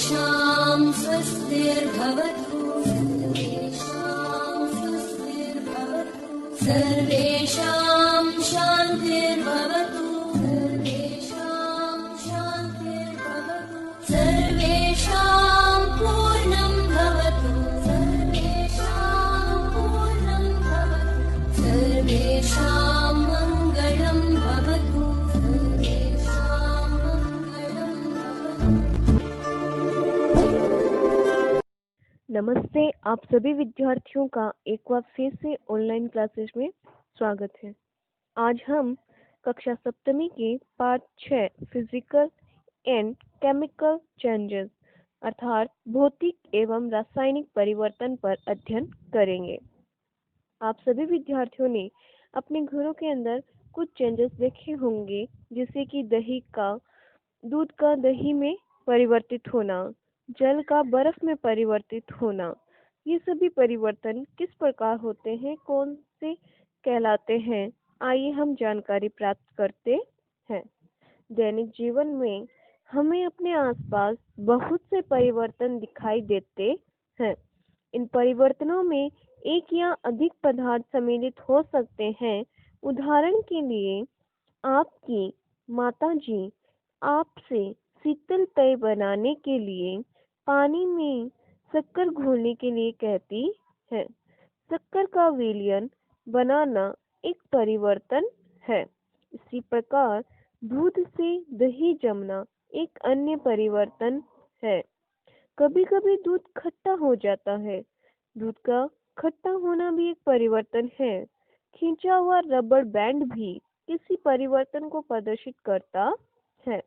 सर्वेषां स्वस्तिर्भवतु सर्वेषां शान्तिर्भवतु सर्वेषां पूर्णं भवतु सर्वेषां मङ्गलं भवतु नमस्ते। आप सभी विद्यार्थियों का एक बार फिर से ऑनलाइन क्लासेस में स्वागत है। आज हम कक्षा सप्तमी के पाठ 6 फिजिकल एंड केमिकल चेंजेस अर्थात भौतिक एवं रासायनिक परिवर्तन पर अध्ययन करेंगे। आप सभी विद्यार्थियों ने अपने घरों के अंदर कुछ चेंजेस देखे होंगे, जैसे कि दूध का दही में परिवर्तित होना, जल का बर्फ में परिवर्तित होना। ये सभी परिवर्तन किस प्रकार होते हैं, कौन से कहलाते हैं, आइए हम जानकारी प्राप्त करते हैं। दैनिक जीवन में हमें अपने आसपास बहुत से परिवर्तन दिखाई देते हैं। इन परिवर्तनों में एक या अधिक पदार्थ सम्मिलित हो सकते हैं। उदाहरण के लिए आपकी माताजी आपसे शीतल पेय बनाने के लिए पानी में शक्कर घोलने के लिए कहती है। शक्कर का विलयन बनाना एक परिवर्तन है। इसी प्रकार दूध से दही जमना एक अन्य परिवर्तन है। कभी कभी दूध खट्टा हो जाता है। दूध का खट्टा होना भी एक परिवर्तन है। खींचा हुआ रबर बैंड भी किसी परिवर्तन को प्रदर्शित करता है।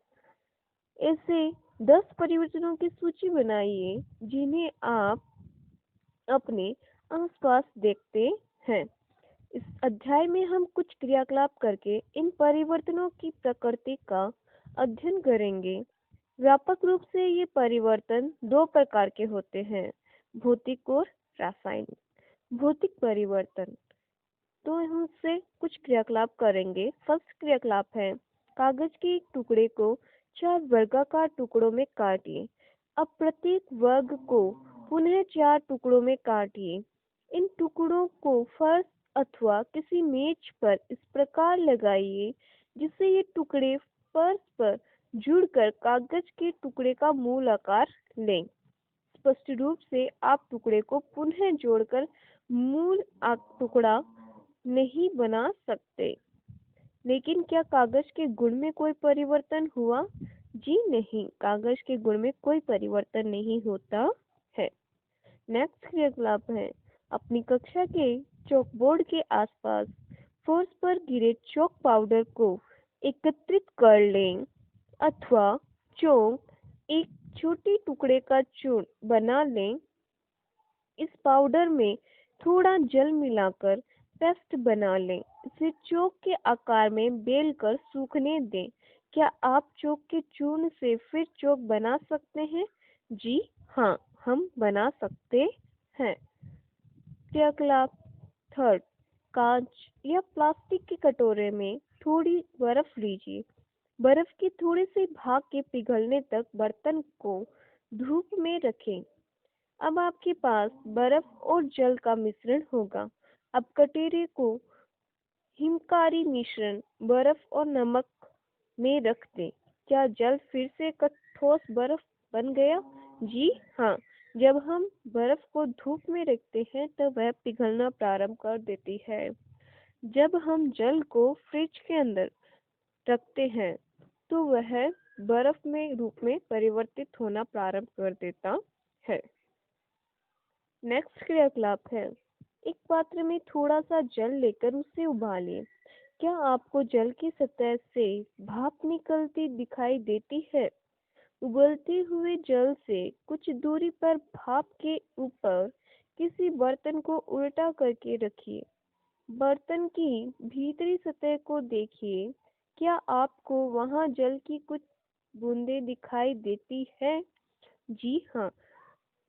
ऐसे 10 परिवर्तनों की सूची बनाइए जिन्हें आप अपने आसपास देखते हैं। इस अध्याय में हम कुछ क्रियाकलाप करके इन परिवर्तनों की प्रकृति का अध्ययन करेंगे। व्यापक रूप से ये परिवर्तन 2 प्रकार के होते हैं, भौतिक और रासायनिक। भौतिक परिवर्तन तो हम उससे कुछ क्रियाकलाप करेंगे। फर्स्ट क्रियाकलाप है, कागज के एक टुकड़े को 4 वर्गाकार टुकड़ों में काटिए। अब प्रत्येक वर्ग को पुनः 4 टुकड़ों में काटिए। इन टुकड़ों को फर्श अथवा किसी मेज पर इस प्रकार लगाइए जिससे ये टुकड़े फर्श पर जुड़कर कागज के टुकड़े का मूल आकार लें। स्पष्ट रूप से आप टुकड़े को पुनः जोड़कर मूल टुकड़ा नहीं बना सकते। लेकिन क्या कागज के गुण में कोई परिवर्तन हुआ? जी नहीं, कागज के गुण में कोई परिवर्तन नहीं होता है। नेक्स्ट क्रियाकलाप है, अपनी कक्षा के चॉकबोर्ड के आसपास फर्श पर गिरे चॉक पाउडर को एकत्रित कर लें अथवा चॉक एक छोटे टुकड़े का चूर्ण बना लें। इस पाउडर में थोड़ा जल मिलाकर पेस्ट बना लें। इसे चॉक के आकार में बेलकर सूखने दें। क्या आप चॉक के चूर्ण से फिर चॉक बना सकते हैं? जी हाँ, हम बना सकते हैं। क्रियाकलाप थर्ड, कांच या प्लास्टिक के कटोरे में थोड़ी बर्फ लीजिए। बर्फ के थोड़े से भाग के पिघलने तक बर्तन को धूप में रखें। अब आपके पास बर्फ और जल का मिश्रण होगा। अब कटोरे को हिमकारी मिश्रण, बर्फ और नमक में रख दें। क्या जल फिर से ठोस बर्फ बन गया? जी हाँ, जब हम बर्फ को धूप में रखते हैं तब वह पिघलना प्रारंभ कर देती है। जब हम जल को फ्रिज के अंदर रखते हैं तो वह बर्फ में रूप में परिवर्तित होना प्रारंभ कर देता है। नेक्स्ट क्रियाकलाप है, एक पात्र में थोड़ा सा जल लेकर उसे उबालिए। क्या आपको जल की सतह से भाप निकलती दिखाई देती है? उबलते हुए जल से कुछ दूरी पर भाप के ऊपर किसी बर्तन को उल्टा करके रखिए। बर्तन की भीतरी सतह को देखिए। क्या आपको वहां जल की कुछ बूंदें दिखाई देती है? जी हाँ,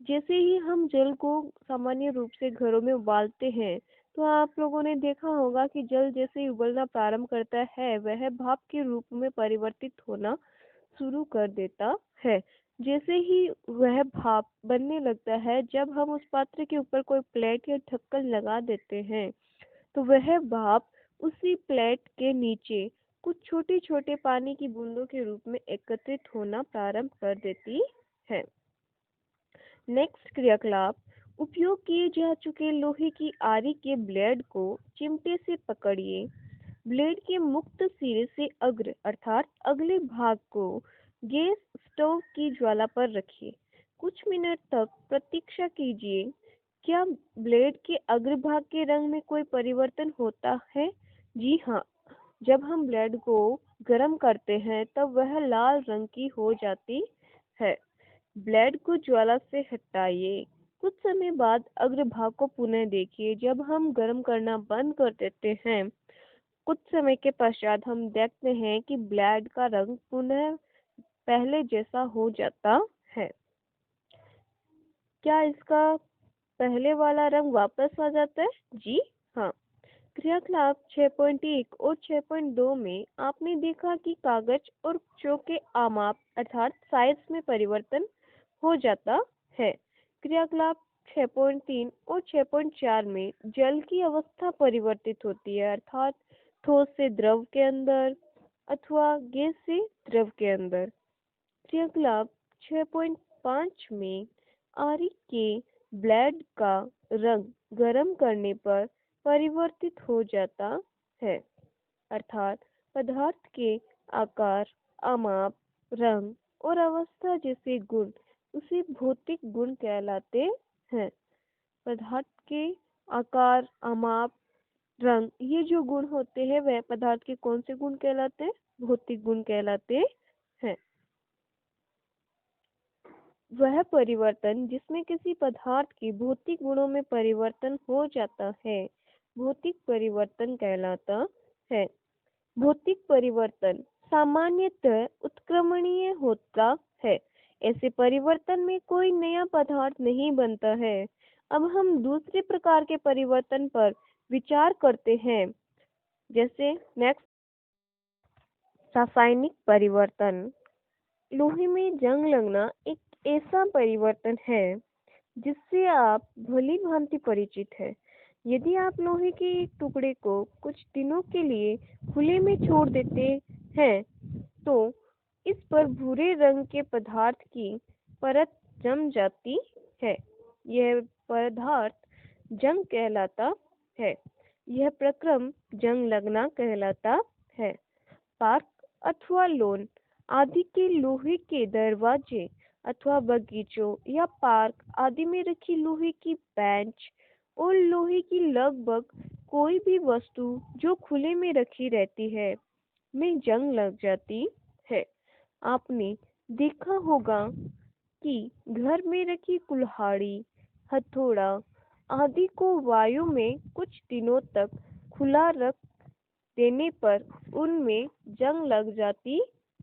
जैसे ही हम जल को सामान्य रूप से घरों में उबालते हैं तो आप लोगों ने देखा होगा कि जल जैसे ही उबलना प्रारंभ करता है वह भाप के रूप में परिवर्तित होना शुरू कर देता है। जैसे ही वह भाप बनने लगता है, जब हम उस पात्र के ऊपर कोई प्लेट या ढक्कन लगा देते हैं, तो वह भाप उसी प्लेट के नीचे कुछ छोटे छोटे पानी की बूंदों के रूप में एकत्रित होना प्रारंभ कर देती है। नेक्स्ट क्रियाकलाप, उपयोग किए जा चुके लोहे की आरी के ब्लेड को चिमटे से पकड़िए। ब्लेड के मुक्त सिरे से अग्र अर्थात अगले भाग को गैस स्टोव की ज्वाला पर रखिए। कुछ मिनट तक प्रतीक्षा कीजिए। क्या ब्लेड के अग्रभाग के रंग में कोई परिवर्तन होता है? जी हाँ, जब हम ब्लेड को गर्म करते हैं तब वह लाल रंग की हो जाती है। ब्लेड को ज्वाला से हटाइए। कुछ समय बाद अग्रभाग को पुनः देखिए। जब हम गर्म करना बंद कर देते हैं, कुछ समय के पश्चात हम देखते हैं कि ब्लेड का रंग पुनः पहले जैसा हो जाता है। क्या इसका पहले वाला रंग वापस आ जाता है? जी हाँ। क्रियाकलाप 6.1 और 6.2 में आपने देखा कि कागज और चौक के आमाप अर्थात साइज में परिवर्तन हो जाता है। क्रियाकलाप 6.3 और 6.4 में जल की अवस्था परिवर्तित होती है अर्थात ठोस से द्रव के अंदर अथवा गैस से द्रव के अंदर। क्रियाकलाप 6.5 में आरी के ब्लेड का रंग गर्म करने पर परिवर्तित हो जाता है अर्थात पदार्थ के आकार, आमाप, रंग और अवस्था जैसे गुण उसे भौतिक गुण कहलाते हैं। पदार्थ के आकार, आमाप, रंग ये जो गुण होते हैं वह पदार्थ के कौन से गुण कहलाते हैं? भौतिक गुण कहलाते हैं। वह परिवर्तन जिसमें किसी पदार्थ के भौतिक गुणों में परिवर्तन हो जाता है भौतिक परिवर्तन कहलाता है। भौतिक परिवर्तन सामान्यतः उत्क्रमणीय होता है। ऐसे परिवर्तन में कोई नया पदार्थ नहीं बनता है। अब हम दूसरे प्रकार के परिवर्तन पर विचार करते हैं, जैसे नेक्स्ट रासायनिक परिवर्तन। लोहे में जंग लगना एक ऐसा परिवर्तन है जिससे आप भली भांति परिचित हैं। यदि आप लोहे के एक टुकड़े को कुछ दिनों के लिए खुले में छोड़ देते हैं तो इस पर भूरे रंग के पदार्थ की परत जम जाती है। यह पदार्थ जंग कहलाता है। यह प्रक्रम जंग लगना कहलाता है। पार्क अथवा लॉन आदि के लोहे के दरवाजे अथवा बगीचों या पार्क आदि में रखी लोहे की बेंच और लोहे की लगभग कोई भी वस्तु जो खुले में रखी रहती है में जंग लग जाती है। आपने देखा होगा कि घर में रखी कुल्हाड़ी, हथौड़ा आदि को वायु में कुछ दिनों तक खुला रख देने पर उनमें जंग लग जाती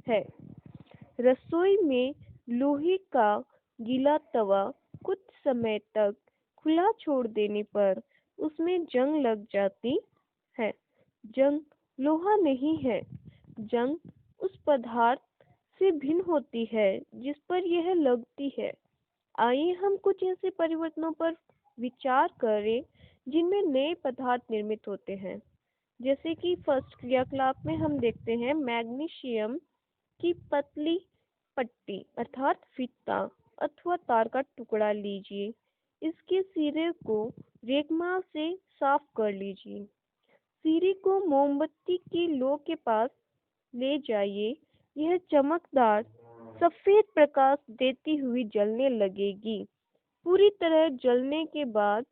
है। रसोई में लोहे का गीला तवा कुछ समय तक खुला छोड़ देने पर उसमें जंग लग जाती है। जंग लोहा नहीं है। जंग उस पदार्थ से भिन्न होती है जिस पर यह लगती है। आइए हम कुछ ऐसे परिवर्तनों पर विचार करें जिनमें नए पदार्थ निर्मित होते हैं। जैसे कि फर्स्ट क्रियाकलाप में हम देखते हैं मैग्नीशियम की पतली पट्टी अर्थात फीता अथवा तार का टुकड़ा लीजिए। इसके सिरे को रेगमाल से साफ कर लीजिए। सिरे को मोमबत्ती की लो के पास ले जाइए। यह चमकदार सफेद प्रकाश देती हुई जलने लगेगी। पूरी तरह जलने के बाद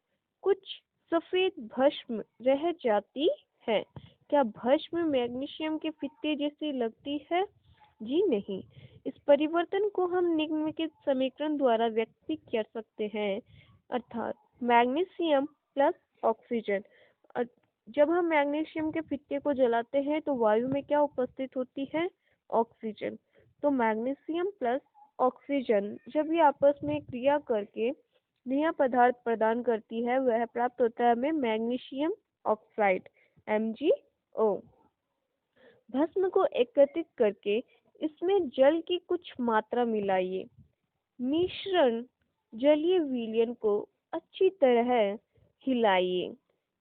कुछ सफेद भस्म रह जाती है। क्या भस्म मैग्नीशियम के फीते जैसी लगती है? जी नहीं। इस परिवर्तन को हम निम्नलिखित समीकरण द्वारा व्यक्त कर सकते हैं अर्थात मैग्नीशियम प्लस ऑक्सीजन। जब हम मैग्नीशियम के फीते को जलाते हैं तो वायु में क्या उपस्थित होती है? ऑक्सीजन। तो मैग्नीशियम प्लस ऑक्सीजन जब ये आपस में क्रिया करके नया पदार्थ प्रदान करती है वह प्राप्त होता है हमें मैग्नीशियम ऑक्साइड MgO। भस्म को एकत्रित करके इसमें जल की कुछ मात्रा मिलाइए। मिश्रण जलीय विलयन को अच्छी तरह हिलाइए।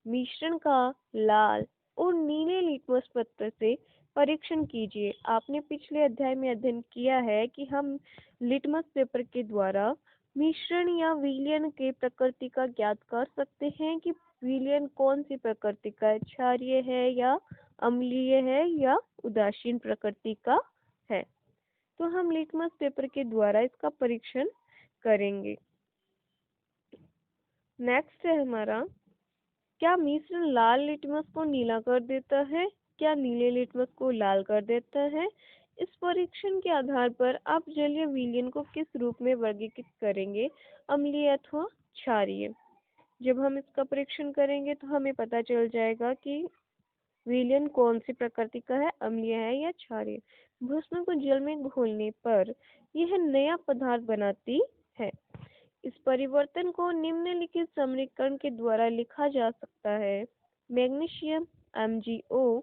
मिश्रण का लाल और नीले लिटमस पत्र से परीक्षण कीजिए। आपने पिछले अध्याय में अध्ययन किया है कि हम लिटमस पेपर के द्वारा मिश्रण या विलयन के प्रकृति का ज्ञात कर सकते हैं कि विलयन कौन सी प्रकृति का है, क्षारीय है या अम्लीय है या उदासीन प्रकृति का है। तो हम लिटमस पेपर के द्वारा इसका परीक्षण करेंगे। नेक्स्ट है हमारा, क्या मिश्रण लाल लिटमस को नीला कर देता है, क्या नीले लिटमस को लाल कर देता है। इस परीक्षण के आधार पर आप जलीय विलयन को किस रूप में वर्गीकृत करेंगे, अम्लीय अथवा क्षारीय। जब हम इसका परीक्षण करेंगे तो हमें पता चल जाएगा कि विलयन कौन सी प्रकृति का है, अम्लीय है या क्षारीय। भस्म को जल में घोलने पर यह नया पदार्थ बनाती है। इस परिवर्तन को निम्नलिखित समीकरण के द्वारा लिखा जा सकता है। मैग्नीशियम MgO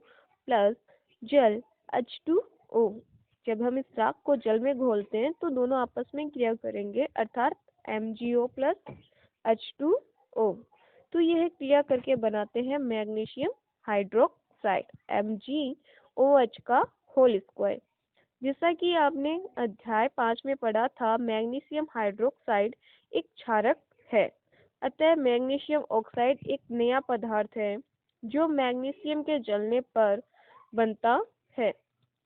प्लस जल H2O। जब हम इस राख को जल में घोलते हैं तो दोनों आपस में क्रिया करेंगे, अर्थात MgO प्लस H2O। तो यह क्रिया करके बनाते हैं मैग्नीशियम हाइड्रोक्साइड MgOH का होल स्क्वायर। जैसा कि आपने अध्याय 5 में पढ़ा था, मैग्नीशियम हाइड्रोक्साइड एक क्षारक है। अतः मैग्नीशियम ऑक्साइड एक नया पदार्थ है जो मैग्नीशियम के जलने पर बनता है।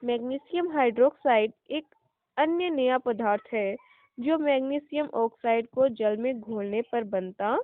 मैग्नीशियम हाइड्रोक्साइड एक अन्य नया पदार्थ है जो मैग्नीशियम ऑक्साइड को जल में घोलने पर बनता